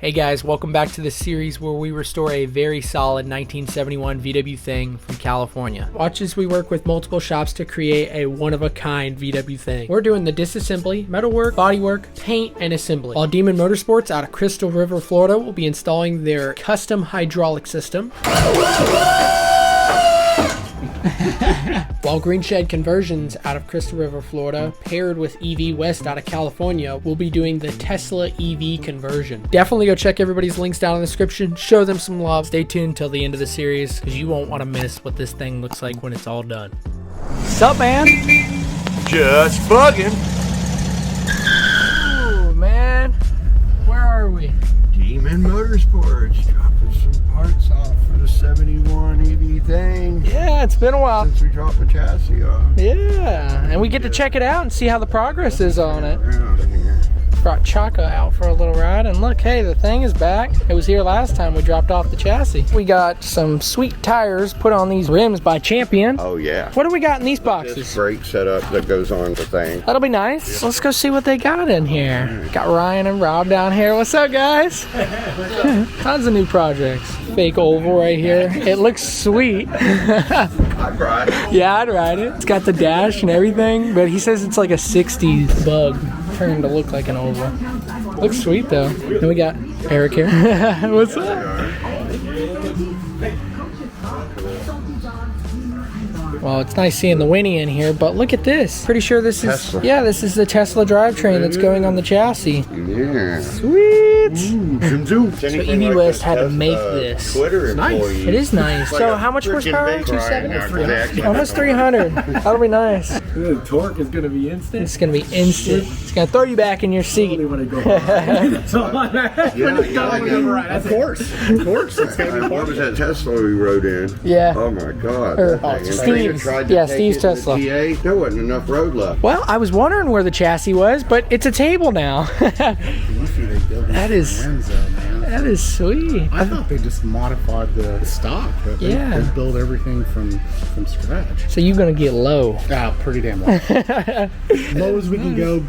Hey guys, welcome back to the series where we restore a very solid 1971 VW Thing from California. Watch as we work with multiple shops to create a one-of-a-kind VW Thing. We're doing the disassembly, metalwork, bodywork, paint, and assembly. While DemonMotorsports out of Crystal River, Florida will be installing their custom hydraulic system. While GreenShed Conversions out of Crystal River, Florida, paired with EV West out of California, will be doing the Tesla EV conversion. Definitely go check everybody's links down in the description. Show them some love. Stay tuned till the end of the series because you won't want to miss what this thing looks like when it's all done. Sup, man? Just bugging. Ooh, man. Where are we? GMAN Motorsports dropping some parts off for the 71 EV Thing. Yeah, it's been a while since we dropped the chassis off. Yeah, and we get to check it out and see how the progress is on it. Around here. Brought Chaka out for a little ride, and look, hey, the thing is back. It was here last time we dropped off the chassis. We got some sweet tires put on these rims by Champion. Oh yeah. What do we got in these boxes? This brake setup that goes on the thing. That'll be nice. Let's go see what they got in here. Got Ryan and Rob down here. What's up, guys? Tons of new projects. Fake oval right here. It looks sweet. I'd ride it. Yeah, I'd ride it. It's got the dash and everything, but he says it's like a 60s bug turned to look like an oval. Looks sweet though. Then we got Eric here. What's up? Well, it's nice seeing the Winnie in here, but look at this. Pretty sure this is Tesla. Yeah, this is the Tesla drivetrain that's going on the chassis. Yeah. Sweet. Zoom zoom. So EV West had to make this. Twitter employee. It is nice. So how much horsepower? 270. Almost 300. That'll be nice. The torque is going to be instant. It's gonna be instant. It's gonna throw you back in your seat. When I go That's all I Of course. It's going to be What was that Tesla we rode in? Yeah. Oh my God. Or That thing. And Steve's. tried to Yeah, take Steve's it to the Tesla. TA. There wasn't enough road left. Well, I was wondering where the chassis was, but it's a table now. That is that is sweet. I thought they just modified the stock, but they build everything from scratch. So you're gonna get low. Pretty damn low. Low as we can go,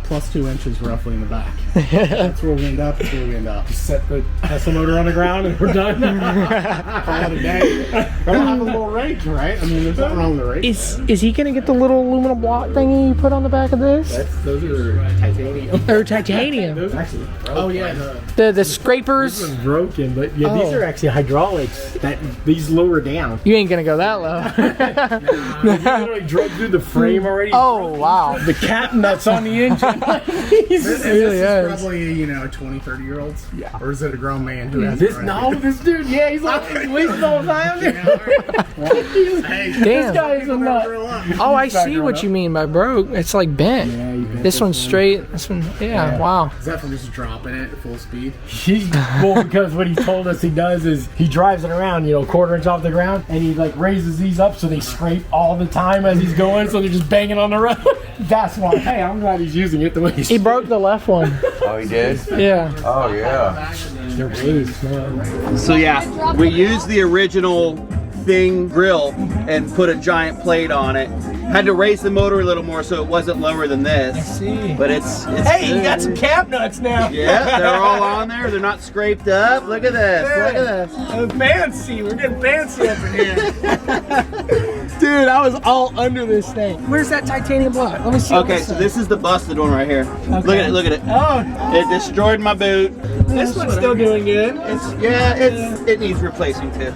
plus 2 inches roughly in the back. That's where we end up. Just set the Tesla motor on the ground and we're done. Call it a day. That'll have a little range, right? I mean, there's nothing wrong with the range. Is he gonna get the little aluminum block thingy you put on the back of this? Those are titanium. Or titanium? Those actually. Oh yeah. The scrapers. This one's broken, but yeah, these are actually hydraulics. These lower down. You ain't gonna go that low. You literally drove through the frame already. Oh wow. The cap nuts on the engine. This is probably, 20, 30 year olds. Yeah. Or is it a grown man who has this? No, this dude. Yeah, he's like wasting all the time. This guy is a nut. Oh, I see what you mean by broke. It's like bent. Yeah, this one's straight. This one, yeah. Wow. Is that from just dropping it at full speed? Well, because what he told us he does is he drives it around, quarter inch off the ground, and he like raises these up so they scrape all the time as he's going, so they're just banging on the road. That's why. Hey, I'm glad he's using it the way he broke the left one. Oh, he did? Yeah. Oh, yeah. They're raised, man. So yeah, we used the original Thing grill and put a giant plate on it. Had to raise the motor a little more so it wasn't lower than this. I see. But it's Hey, good. you got some cap nuts now. Yeah, they're all on there. They're not scraped up. Look at this. Look at this. Fancy. We're getting fancy up in here. Dude, I was all under this thing. Where's that titanium block? Let me see. Okay, so this is the busted one right here. Okay. Look at it. Look at it. Oh, It destroyed my boot. this one's still doing good. It needs replacing too.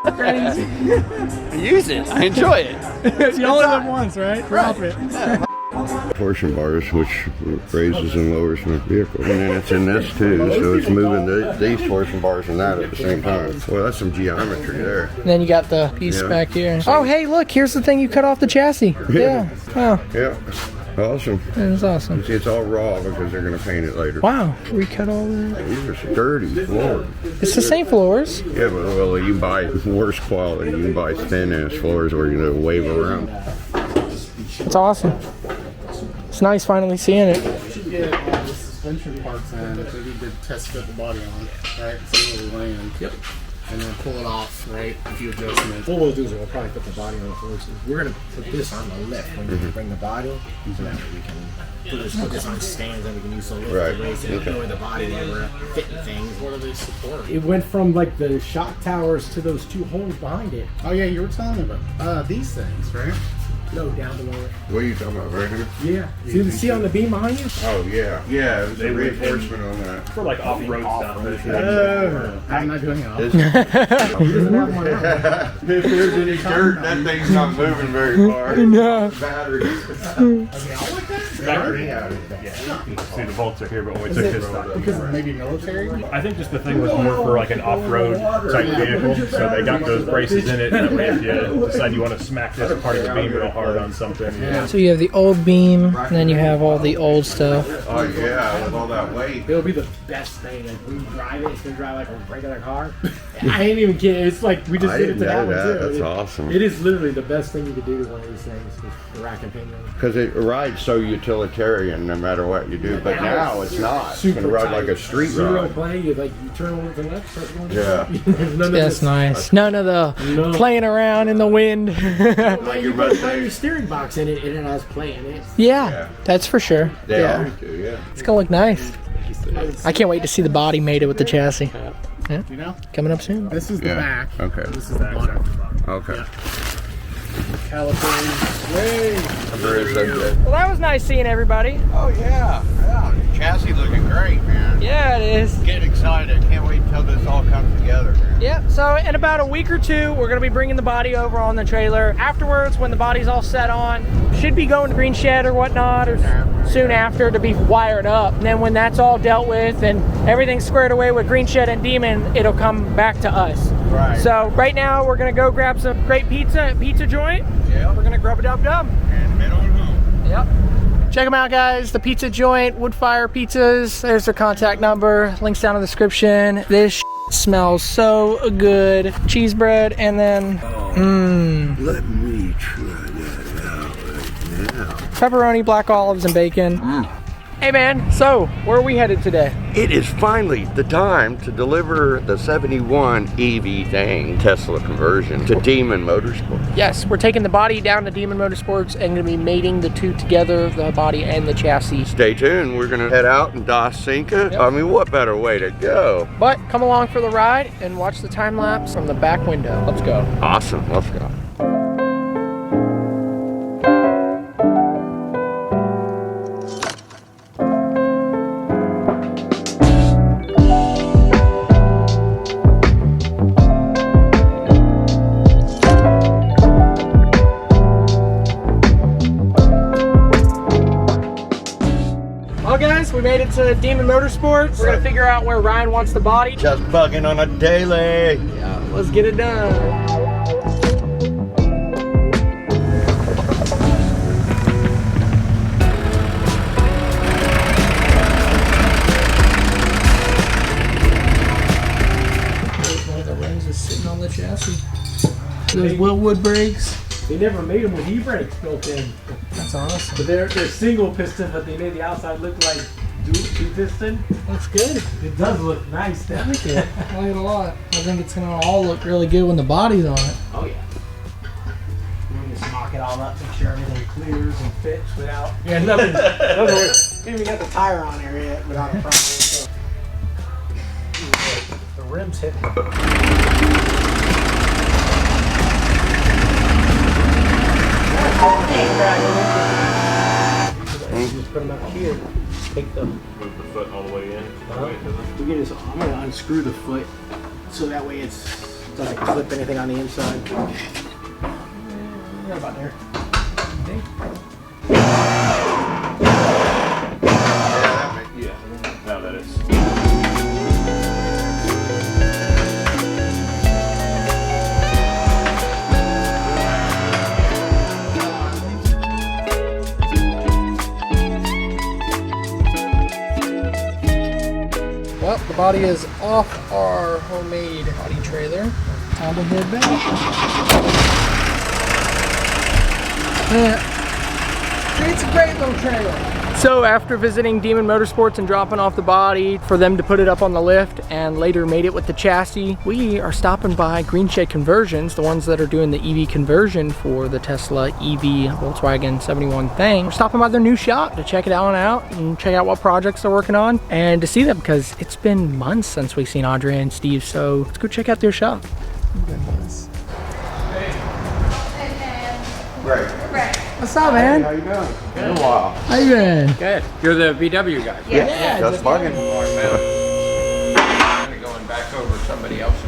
Crazy. I use it. I enjoy it. You only live once, right? Drop it. Torsion bars, which raises and lowers my vehicle. And then it's in this too, so it's moving these torsion bars and that at the same time. Well, that's some geometry there. And then you got the piece back here. Oh, hey, look, here's the thing you cut off the chassis. Yeah. Oh, Yeah. Awesome. that was awesome. See, it's all raw because they're going to paint it later. Wow, recut all that. These are sturdy floors. It's the same floors. Yeah, but well, you buy worse quality. You can buy thin-ass floors where you're going to wave around. It's awesome. It's nice finally seeing it. You should get the suspension parts in if they need to test fit the body on, right? See where we land. Yep. and then pull it off, right? A few adjustments. What we'll do is we'll probably put the body on the horses. We're gonna put this on the lift when you bring the body, so that way we can put this on stands that we can use to lift the race and lower the body when we're fitting things. What are they support? It went from like the shock towers to those 2 holes behind it. Oh yeah, you were telling me about these things, right? No, down below it. What are you talking about, right here? Yeah. See on the beam behind you? Oh yeah, yeah. It was a reinforcement on that. For like off-road stuff. I'm not doing it all. If there's any dirt, that thing's not moving very far. No. Batteries. See, the bolts are here, but when we took his stuff. Because maybe military? I think just the thing was more for like an off-road type vehicle, so they got those braces in it, and that way if you decide you want to smack this part of the beam real hard on something. So you have the old beam, and then you have all the old stuff. Oh yeah, with all that weight. It'll be the best thing. Like when you drive it, it's gonna drive like a regular car. I ain't even kidding. It's like we just I did it didn't to that know one that. too. That's awesome. It is literally the best thing you could do to one of these things. The rack and pinion. Because it rides so utilitarian no matter what you do. But now it's not. It's Super gonna ride tight. like a street Zero ride. play. You turn over to the left, start going to Yeah. the left. None of That's this. nice. None of the playing around in the wind. Like You your put Mustang. your steering box in it, and it has play in it. Yeah, that's for sure. They Yeah, always do, yeah. it's gonna look nice. I can't wait to see the body mated with the chassis. You know? Coming up soon. This is the Yeah. back. Okay. This is the bottom. Okay. California. Way. There is that good. Well, that was nice seeing everybody. Oh yeah. Yeah. Chassis looking great, man. Yeah, it is. Getting excited. Can't wait until this all comes together, man. Yep, so in about a week or two, we're gonna be bringing the body over on the trailer. Afterwards, when the body's all set on, should be going to GreenShed or whatnot, or soon after to be wired up. And then when that's all dealt with and everything's squared away with GreenShed and Demon, it'll come back to us. Right. So right now, we're gonna go grab some great pizza at Pizza Joint. Yeah. We're gonna grub a dub dub. And head on home. Yep. Check them out, guys. The Pizza Joint, wood fire pizzas. There's their contact number. Links down in the description. This smells so good. Cheese bread, and then Let me try that out right now. pepperoni, black olives, and bacon. Hey, man. So, where are we headed today? It is finally the time to deliver the 71 EV thing, Tesla conversion, to Demon Motorsports. Yes, we're taking the body down to Demon Motorsports and gonna be mating the two together, the body and the chassis. Stay tuned. We're gonna head out and DOS sync it. Yep. I mean, what better way to go? But come along for the ride and watch the time lapse from the back window. Let's go. Awesome. Let's go. Well, guys, we made it to Demon Motorsports. We're gonna figure out where Ryan wants the body. Just bugging on a daily. Yeah, let's get it done. One of the rims is sitting on the chassis. Those Willwood brakes. They never made them with e-brakes built in. That's awesome. But they're single piston, but they made the outside look like two piston. Looks good. It does look nice, doesn't it? I like it a lot. I think it's gonna all look really good when the body's on it. Oh yeah. We just mock it all up, make sure everything clears and fits without. Yeah, nothing. In other words, we haven't even got the tire on there yet without a problem. So. The rims hit. Just put them up here. Take the. Move the foot all the way in. We can just. I'm gonna unscrew the foot so that way it doesn't clip anything on the inside. Right about there. Yeah, now that it's. Well, the body is off our homemade body trailer. Time to head back. It's a great little trailer. So after visiting Demon Motorsports and dropping off the body for them to put it up on the lift and later made it with the chassis, we are stopping by GreenShed Conversions, the ones that are doing the EV conversion for the Tesla EV Volkswagen 71 thing. We're stopping by their new shop to check it out and check out what projects they're working on and to see them because it's been months since we've seen Audrey and Steve, so let's go check out their shop. Great. What's up, man? How you doing? Been a while. How you been? Good. You're the VW guy. Yeah, just bugging. Going back over somebody else's.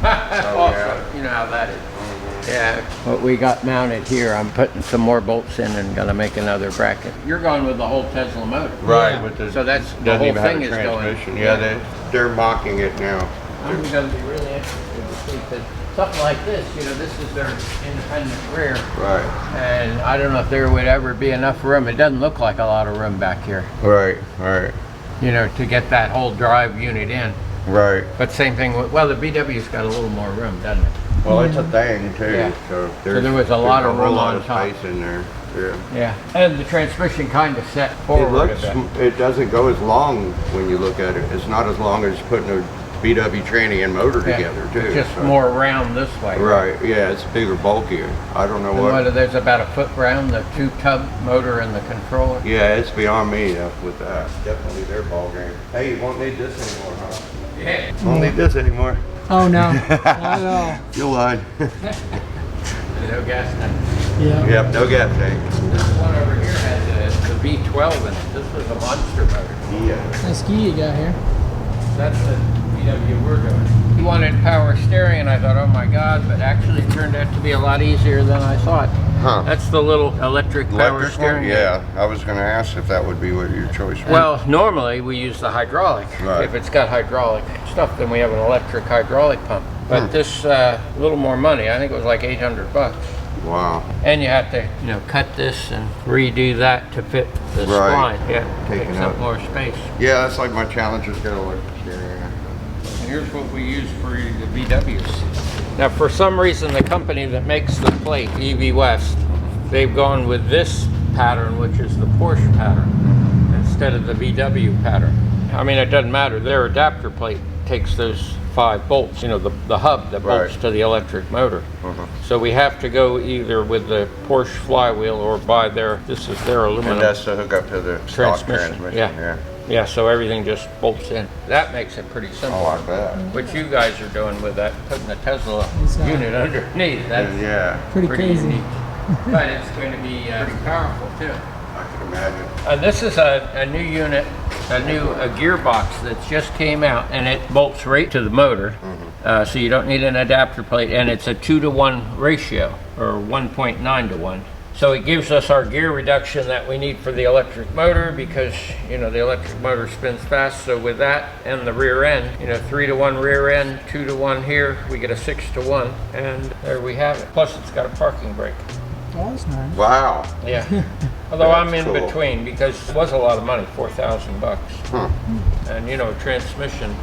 Yeah. You know how that is. Yeah. What we got mounted here, I'm putting some more bolts in and gonna make another bracket. You're going with the whole Tesla motor. Right, with the, So that's the doesn't whole even have thing a is going. transmission. Yeah, they're mocking it now. I'm gonna be really interested to see that something like this, you know, this is their independent rear. Right. And I don't know if there would ever be enough room. It doesn't look like a lot of room back here, Right, right, you know, to get that whole drive unit in. right. But same thing with, well, the VW's got a little more room, doesn't it? Well, it's a thing too. Yeah. So, there was a lot of whole room lot on of top. space in there. Yeah. Yeah. And the transmission kind of set It forward looks. a bit. It doesn't go as long when you look at it. It's not as long as putting a VW tranny and motor Yeah. together too. It's just so. more round this way. Right. Yeah, it's bigger, bulkier. I don't know And what. there's about a foot round, the two tub motor and the controller. Yeah, it's beyond me with that. Definitely their ball game. Hey, you won't need this anymore, huh? Yeah. Won't need this anymore. Oh no, not at all. You'll lie. No gas tank. Yeah. Yep, no gas tank. This one over here has the V12 in it. This was a monster motor. Yeah. Nice ski you got here. That's the VW we're doing. He wanted power steering and I thought, oh my God, but actually it turned out to be a lot easier than I thought. Huh. That's the little electric power Electric steering. one? Yeah, I was going to ask if that would be what your choice was. Well, normally we use the hydraulic. Right. If it's got hydraulic stuff, then we have an electric hydraulic pump. But this, a little more money. I think it was like $800. Wow. And you have to, you know, cut this and redo that to fit the Right. spline. Yeah, Taking takes up- up more space. Yeah, that's like my Challenger's got electric steering. And here's what we use for the VWs. Now, for some reason, the company that makes the plate, EV West, they've gone with this pattern, which is the Porsche pattern, instead of the VW pattern. I mean, it doesn't matter. Their adapter plate takes those 5 bolts, you know, the hub that bolts Right. to the electric motor. So we have to go either with the Porsche flywheel or buy this is their aluminum And that's to hook up to the stock transmission. Yeah. Yeah, so everything just bolts in. That makes it pretty simple. Oh, I bet. What you guys are doing with that, putting the Tesla unit underneath, that's Yeah, Pretty crazy. unique. But it's going to be pretty powerful too. I can imagine. This is a new unit, a gearbox that just came out, and it bolts right to the motor. So you don't need an adapter plate, and it's a 2-to-1 ratio, or 1.9 to 1. So it gives us our gear reduction that we need for the electric motor because, you know, the electric motor spins fast. So with that and the rear end, you know, 3-to-1 rear end, 2-to-1 here, we get a 6-to-1, and there we have it. Plus it's got a parking brake. Oh, that's nice. Wow. Yeah. Although I'm That's in cool. between because it was a lot of money, $4,000. Huh. And you know, transmission,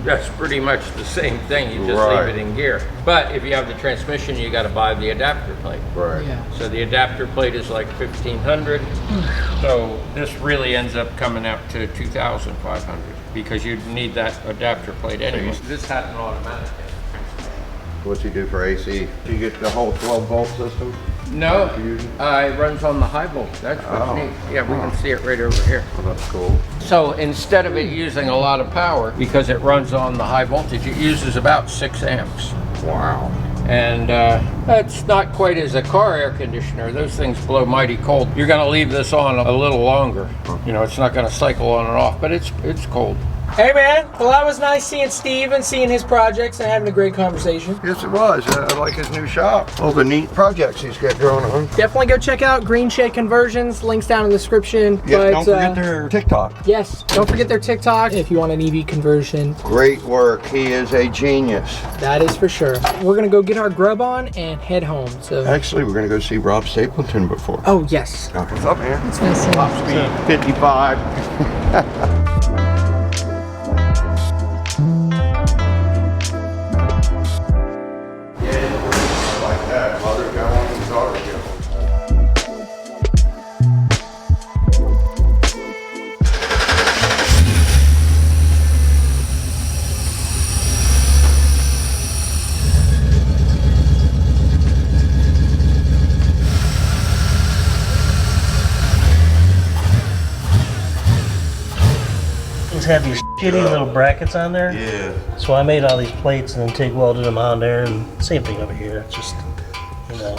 that's pretty much the same thing. You just Right. leave it in gear. But if you have the transmission, you got to buy the adapter plate. Right. Yeah. So the adapter plate is like $1,500. So this really ends up coming out to $2,500 because you need that adapter plate anyway. This had an automatic. What's he do for AC? Do you get the whole 12-volt system? No, Fusion? it runs on the high voltage. That's what's Oh. neat. Yeah, we can see it right over here. Well, that's cool. So instead of it using a lot of power, because it runs on the high voltage, it uses about 6 amps. Wow. And it's not quite as a car air conditioner. Those things blow mighty cold. You're going to leave this on a little longer. You know, it's not going to cycle on and off, but it's cold. Hey man, well that was nice seeing Steve and seeing his projects and having a great conversation. Yes, it was. I like his new shop. All the neat projects he's got going on. Definitely go check out GreenShed Conversions, links down in the description. Yeah, don't forget their TikTok. Yes, don't forget their TikTok if you want an EV conversion. Great work. He is a genius. That is for sure. We're gonna go get our grub on and head home. So. Actually, we're going to go see Rob Stapleton before. Oh yes. What's up, man? It's nice seeing Top you. speed 55. Like that. Mother got one and daughter got one. have these shitty little brackets on there. Yeah. So I made all these plates and then TIG welded them on there, and same thing over here. It's just, you know,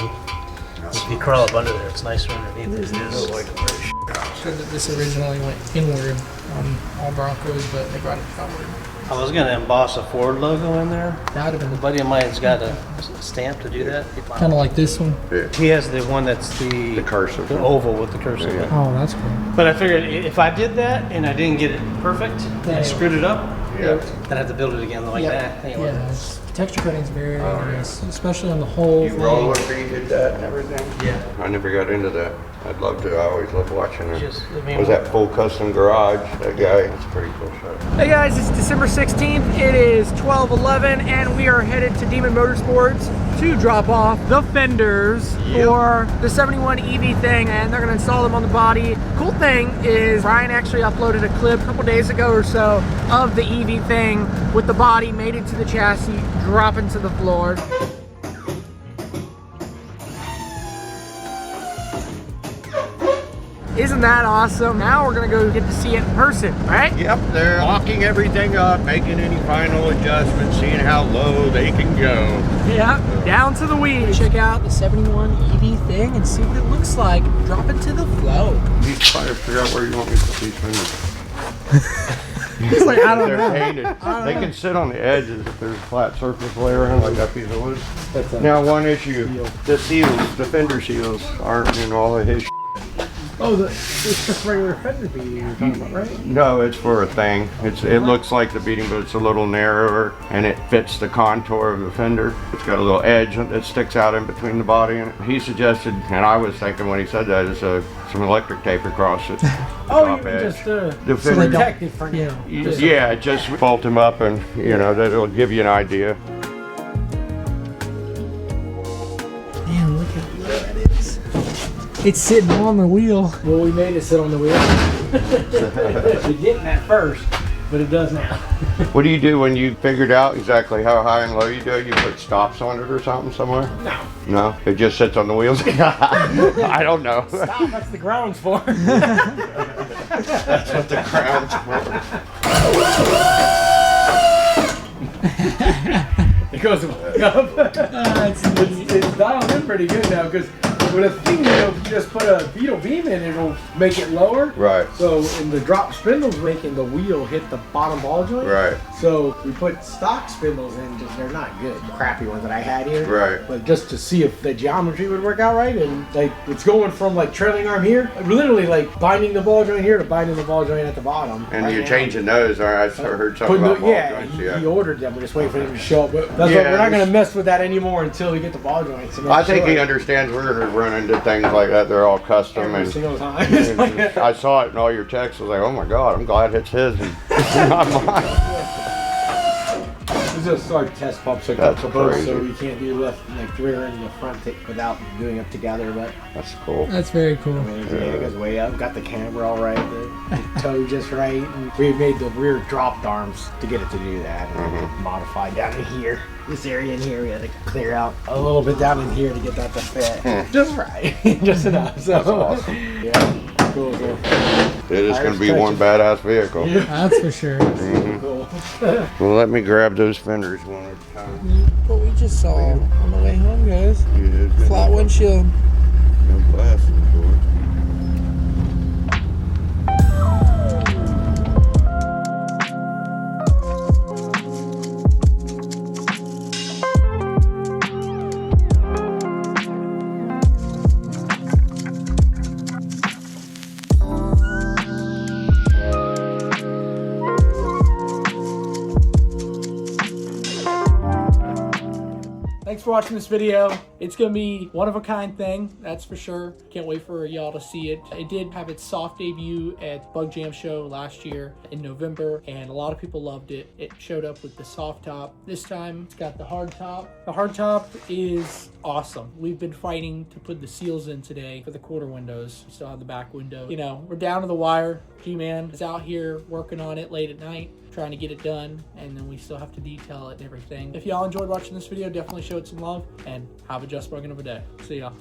if you crawl up under there, it's nicer underneath. It is. Said that this originally went inward on all Broncos, but they brought it outward. I was gonna emboss a Ford logo in there. That would have been A buddy of mine's got a stamp to do that. kind of like this one. He has the one that's the cursive. the oval with the cursive. Yeah. Oh, that's cool. But I figured if I did that and I didn't get it perfect, I screwed it up, Yeah. then I have to build it again like that. Anyway. Yeah, texture cutting's very nice, especially on the whole You roller painted that and everything? Yeah. I never got into that. I'd love to. I always love watching it. I mean, Was that full custom garage? That guy, that's a pretty cool shot. Hey guys, it's December 16th. It is 12:11 and we are headed to Demon Motorsports to drop off the fenders for the 71 EV thing, and they're gonna install them on the body. Cool thing is Brian actually uploaded a clip a couple days ago or so of the EV thing with the body made it to the chassis, dropping to the floor. Isn't that awesome? Now we're gonna go get to see it in person, right? Yep, they're locking everything up, making any final adjustments, seeing how low they can go. Yeah, down to the weeds. Check out the 71 EV thing and see what it looks like. Drop it to the flow. You try to figure out where you want me to put these fenders. It's like, I don't They're know. painted. They can sit on the edges if there's a flat surface lay around like that piece of wood. Now, one issue, the seals, the fender seals aren't in all of his. Oh, it's just regular fender beating you're talking about, right? No, it's for a thing. It looks like the beating, but it's a little narrower, and it fits the contour of the fender. It's got a little edge that sticks out in between the body, and he suggested, and I was thinking when he said that, is some electric tape across it. Oh, top you edge. just The So they fender, don't- protect it for now. yeah, just bolt them up, and you know that'll give you an idea. Man, look how low that is. It's sitting on the wheel. Well, we made it sit on the wheel. It didn't at first, but it does now. What do you do when you figured out exactly how high and low you do? You put stops on it or something somewhere? No. No, it just sits on the wheels. I don't know. Stop, that's the grounds for. That's what the crown's for. It goes up. It's dialed in pretty good now because with a thing, you know, if you just put a Beetle beam in, it'll make it lower. Right. So in the drop spindles making the wheel hit the bottom ball joint. Right. So we put stock spindles in, just they're not good. The crappy ones that I had here. Right. But just to see if the geometry would work out right, and like it's going from like trailing arm here, literally like binding the ball joint here to binding the ball joint at the bottom. And right you're now. changing those. All right, I heard something Putting about ball yeah, joints. he Yeah. ordered them. We're just waiting for him to show up. But that's Yeah, what, we're not going this- to mess with that anymore until we get the ball joints. and I make think he sure understands we're going to run into things like that. They're all custom. every And, single time. It's like- I saw it in all your texts. I was like, oh my God, I'm glad it's his and not mine. It's just like test pumps like That's up to both, crazy. so you can't do left like rear end and the front without doing them together. But That's cool. That's very cool. I mean, it goes way up. Got the camber all right, the toe just right. And we made the rear dropped arms to get it to do that. And modified down in here. This area in here, we had to clear out a little bit down in here to get that to fit. Just right, just enough. So, That's awesome. Yeah, cool. It is going to be one badass vehicle. That's for sure. Cool. Well, let me grab those fenders one at a time. What we just saw on the way home, guys. Yeah, Flat windshield. no glass in the door. Thanks for watching this video. It's gonna be one of a kind thing, that's for sure. Can't wait for y'all to see it. It did have its soft debut at Bug Jam Show last year in November, and a lot of people loved it. It showed up with the soft top. This time it's got the hard top. The hard top is awesome. We've been fighting to put the seals in today for the quarter windows. We still have the back window. You know, we're down to the wire. G-Man is out here working on it late at night, trying to get it done, and then we still have to detail it and everything. If y'all enjoyed watching this video, definitely show it some love, and have a just bugging of a day. See y'all.